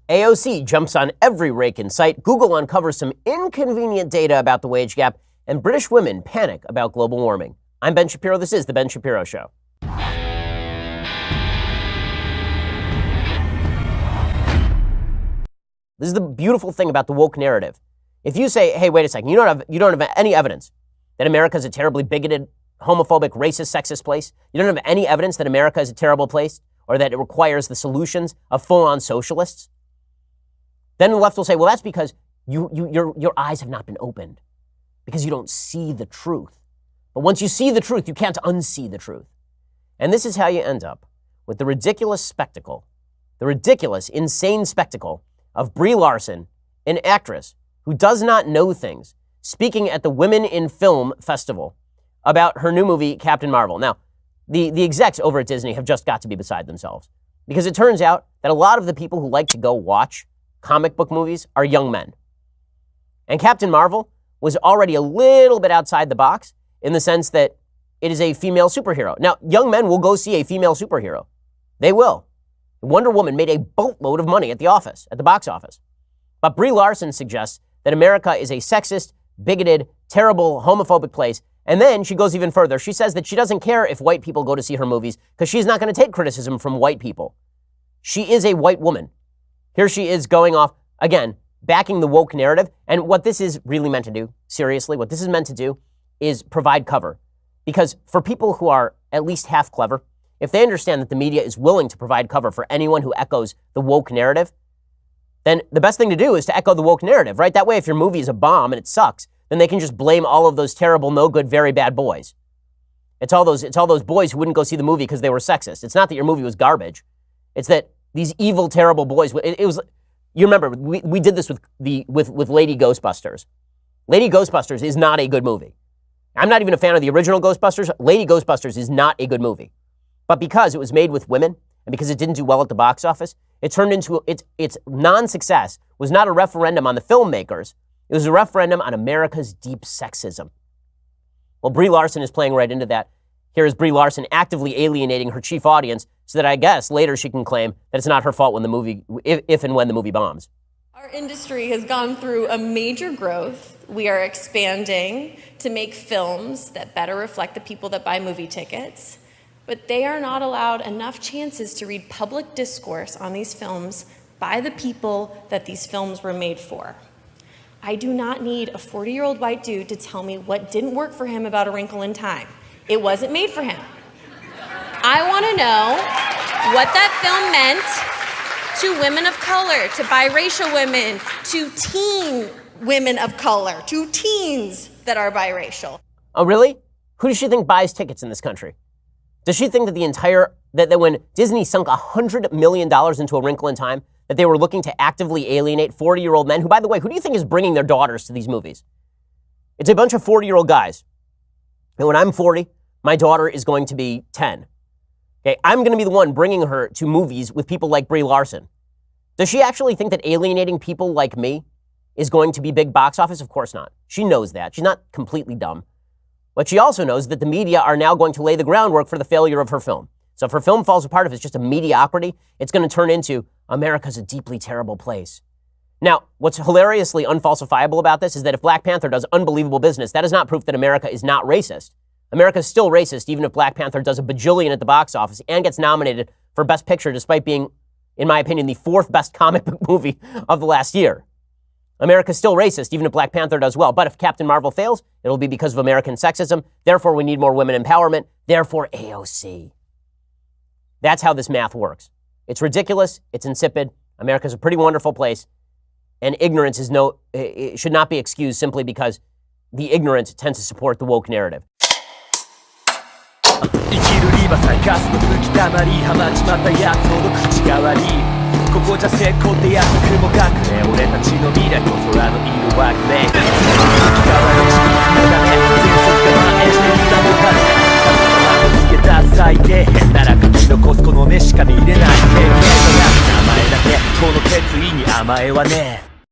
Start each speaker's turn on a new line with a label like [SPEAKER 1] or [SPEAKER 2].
[SPEAKER 1] AOC jumps on every rake in sight, Google uncovers some inconvenient data about the wage gap, and British women panic about global warming. I'm Ben Shapiro. This is The Ben Shapiro Show. This is the beautiful thing about the woke narrative. If you say, hey, wait a second, you don't have any evidence that America is a terribly bigoted, homophobic, racist, sexist place. You don't have any evidence that America is a terrible place or that it requires the solutions of full-on socialists. Then the left will say, well, that's because your eyes have not been opened, because you don't see the truth. But once you see the truth, you can't unsee the truth. And this is how you end up with the ridiculous spectacle, the ridiculous, insane spectacle of Brie Larson, an actress who does not know things, speaking at the Women in Film Festival about her new movie, Captain Marvel. Now, the execs over at Disney have just got to be beside themselves, because it turns out that a lot of the people who like to go watch comic book movies are young men. And Captain Marvel was already a little bit outside the box in the sense that it is a female superhero. Now, young men will go see a female superhero. They will. Wonder Woman made a boatload of money at the box office. But Brie Larson suggests that America is a sexist, bigoted, terrible, homophobic place. And then she goes even further. She says that she doesn't care if white people go to see her movies because she's not going to take criticism from white people. She is a white woman. Here she is going off, again, backing the woke narrative. And what this is really meant to do, seriously, what this is meant to do is provide cover. Because for people who are at least half clever, if they understand that the media is willing to provide cover for anyone who echoes the woke narrative, then the best thing to do is to echo the woke narrative, right? That way, if your movie is a bomb and it sucks, then they can just blame all of those terrible, no good, very bad boys. It's all those boys who wouldn't go see the movie because they were sexist. It's not that your movie was garbage. It's that these evil, terrible boys. It was. You remember we did this with Lady Ghostbusters. Lady Ghostbusters is not a good movie. I'm not even a fan of the original Ghostbusters. Lady Ghostbusters is not a good movie. But because it was made with women and because it didn't do well at the box office, it turned into its non-success was not a referendum on the filmmakers. It was a referendum on America's deep sexism. Well, Brie Larson is playing right into that. Here is Brie Larson actively alienating her chief audience so that I guess later she can claim that it's not her fault when the movie, if and when the movie bombs.
[SPEAKER 2] Our industry has gone through a major growth. We are expanding to make films that better reflect the people that buy movie tickets, but they are not allowed enough chances to read public discourse on these films by the people that these films were made for. I do not need a 40-year-old white dude to tell me what didn't work for him about A Wrinkle in Time. It wasn't made for him. I want to know what that film meant to women of color, to biracial women, to teen women of color, to teens that are biracial.
[SPEAKER 1] Oh, really? Who does she think buys tickets in this country? Does she think that that when Disney sunk $100 million into A Wrinkle in Time, that they were looking to actively alienate 40-year-old men, who, by the way, who do you think is bringing their daughters to these movies? It's a bunch of 40-year-old guys. And when I'm 40, my daughter is going to be 10. Okay, I'm going to be the one bringing her to movies with people like Brie Larson. Does she actually think that alienating people like me is going to be big box office? Of course not. She knows that. She's not completely dumb. But she also knows that the media are now going to lay the groundwork for the failure of her film. So if her film falls apart, if it's just a mediocrity, it's going to turn into America's a deeply terrible place. Now, what's hilariously unfalsifiable about this is that if Black Panther does unbelievable business, that is not proof that America is not racist. America is still racist even if Black Panther does a bajillion at the box office and gets nominated for Best Picture despite being, in my opinion, the fourth best comic book movie of the last year. America's still racist even if Black Panther does well. But if Captain Marvel fails, it'll be because of American sexism. Therefore, we need more women empowerment. Therefore, AOC. That's how this math works. It's ridiculous. It's insipid. America's a pretty wonderful place. And ignorance it should not be excused simply because the ignorant tend to support the woke narrative.
[SPEAKER 3] 生きるリバサイガスの吹き溜まりハマっちまったやつほど口が悪いここじゃ成功ってやつ雲隠れ俺たちの未来こそあの色惑れ